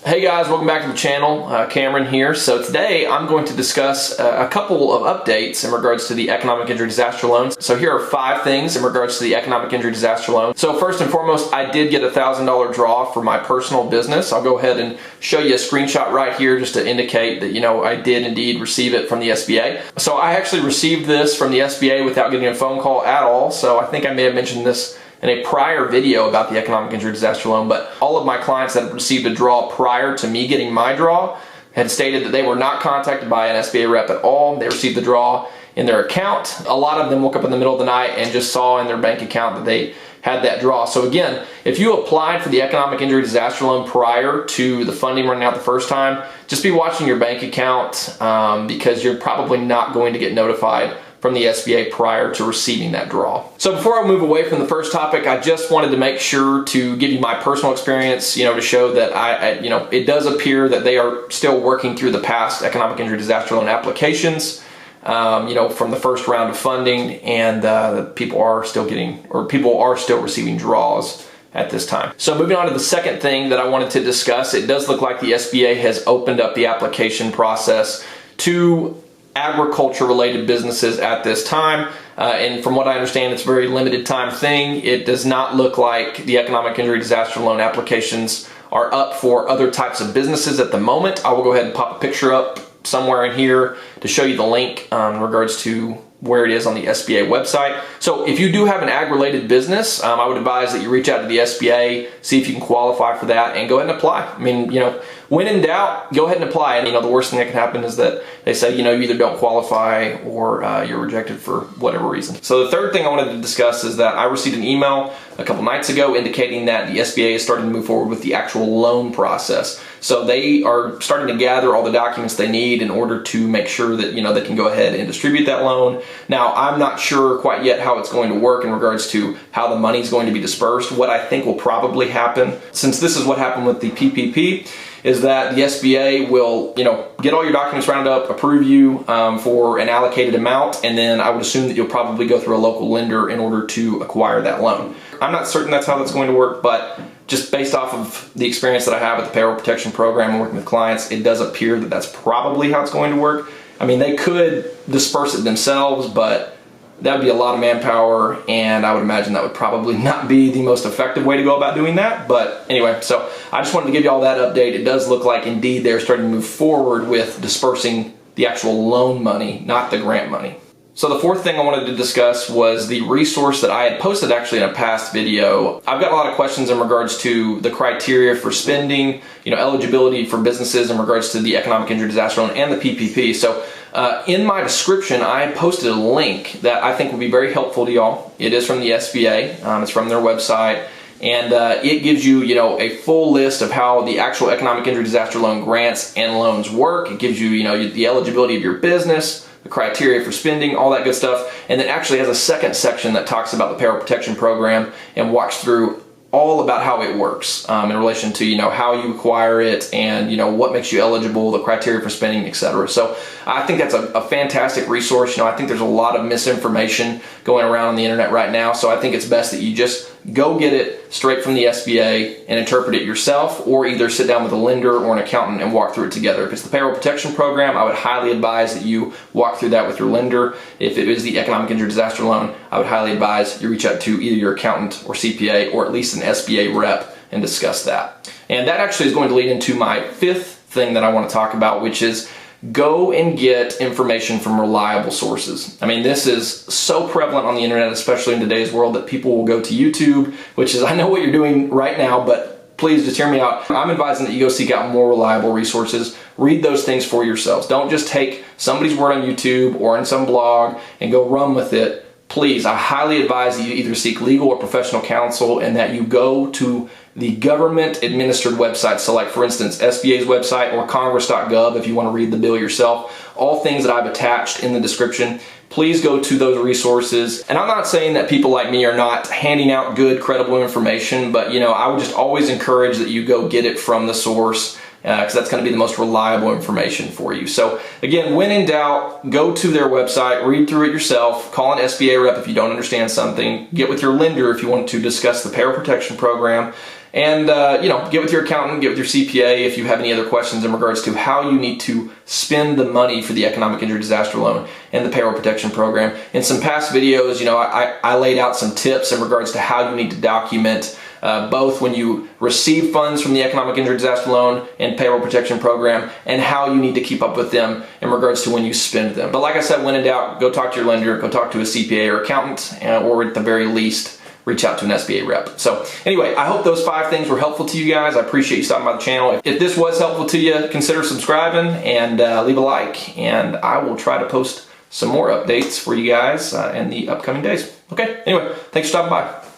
Hey guys, welcome back to the channel. Cameron here. So today I'm going to discuss a couple of updates in regards to the economic injury disaster loans. So here are 5 things in regards to the economic injury disaster loan. So first and foremost, I did get a $1,000 draw for my personal business. I'll go ahead and show you a screenshot right here just to indicate that, I did indeed receive it from the SBA. So I actually received this from the SBA without getting a phone call at all. So I think I may have mentioned this in a prior video about the economic injury disaster loan, but all of my clients that had received a draw prior to me getting my draw had stated that they were not contacted by an SBA rep at all. They received the draw in their account. A lot of them woke up in the middle of the night and just saw in their bank account that they had that draw. So again, if you applied for the economic injury disaster loan prior to the funding running out the first time, just be watching your bank account because you're probably not going to get notified from the SBA prior to receiving that draw. So before I move away from the first topic, I just wanted to make sure to give you my personal experience, to show that it does appear that they are still working through the past economic injury disaster loan applications, from the first round of funding, and people are still receiving draws at this time. So moving on to the second thing that I wanted to discuss, it does look like the SBA has opened up the application process to agriculture related businesses at this time, and from what I understand, it's a very limited time thing. It does not look like the economic injury disaster loan applications are up for other types of businesses at the moment. I will go ahead and pop a picture up somewhere in here to show you the link in regards to where it is on the SBA website. So if you do have an ag-related business, I would advise that you reach out to the SBA, see if you can qualify for that, and go ahead and apply. I mean, when in doubt, go ahead and apply. And the worst thing that can happen is that they say, you either don't qualify or you're rejected for whatever reason. So the third thing I wanted to discuss is that I received an email a couple nights ago indicating that the SBA is starting to move forward with the actual loan process. So they are starting to gather all the documents they need in order to make sure that, they can go ahead and distribute that loan. Now, I'm not sure quite yet how it's going to work in regards to how the money is going to be dispersed. What I think will probably happen, since this is what happened with the PPP, is that the SBA will, get all your documents rounded up, approve you for an allocated amount, and then I would assume that you'll probably go through a local lender in order to acquire that loan. I'm not certain that's how that's going to work, but just based off of the experience that I have with the payroll protection program and working with clients, it does appear that that's probably how it's going to work. I mean, they could disperse it themselves, but that would be a lot of manpower, and I would imagine that would probably not be the most effective way to go about doing that. But anyway, so I just wanted to give you all that update. It does look like indeed they're starting to move forward with dispersing the actual loan money, not the grant money. So the fourth thing I wanted to discuss was the resource that I had posted actually in a past video. I've got a lot of questions in regards to the criteria for spending, eligibility for businesses in regards to the economic injury disaster loan and the PPP. So in my description, I posted a link that I think will be very helpful to y'all. It is from the SBA. It's from their website. And it gives you, a full list of how the actual economic injury disaster loan grants and loans work. It gives you, the eligibility of your business, the criteria for spending, all that good stuff. And it actually has a second section that talks about the payroll protection program and walks through all about how it works in relation to, how you acquire it and, what makes you eligible, the criteria for spending, etc. So I think that's a fantastic resource. I think there's a lot of misinformation going around on the internet right now. So I think it's best that you just go get it straight from the SBA and interpret it yourself, or either sit down with a lender or an accountant and walk through it together. If it's the payroll protection program, I would highly advise that you walk through that with your lender. If it is the economic injury disaster loan, I would highly advise you reach out to either your accountant or CPA or at least an SBA rep and discuss that. And that actually is going to lead into my fifth thing that I want to talk about, which is go and get information from reliable sources. I mean, this is so prevalent on the internet, especially in today's world, that people will go to YouTube, which is, I know what you're doing right now, but please just hear me out. I'm advising that you go seek out more reliable resources. Read those things for yourselves. Don't just take somebody's word on YouTube or in some blog and go run with it. Please, I highly advise that you either seek legal or professional counsel and that you go to the government administered websites. So like, for instance, SBA's website or Congress.gov if you want to read the bill yourself. All things that I've attached in the description. Please go to those resources. And I'm not saying that people like me are not handing out good, credible information, but I would just always encourage that you go get it from the source, because that's going to be the most reliable information for you. So again, when in doubt, go to their website, read through it yourself, call an SBA rep if you don't understand something, get with your lender if you want to discuss the payroll protection program, And get with your accountant, get with your CPA if you have any other questions in regards to how you need to spend the money for the economic injury disaster loan and the payroll protection program. In some past videos, I laid out some tips in regards to how you need to document both when you receive funds from the economic injury disaster loan and payroll protection program, and how you need to keep up with them in regards to when you spend them. But like I said, when in doubt, go talk to your lender, go talk to a CPA or accountant, or at the very least, reach out to an SBA rep. So anyway, I hope those 5 things were helpful to you guys. I appreciate you stopping by the channel. If this was helpful to you, consider subscribing and leave a like, and I will try to post some more updates for you guys in the upcoming days. Okay, anyway, thanks for stopping by.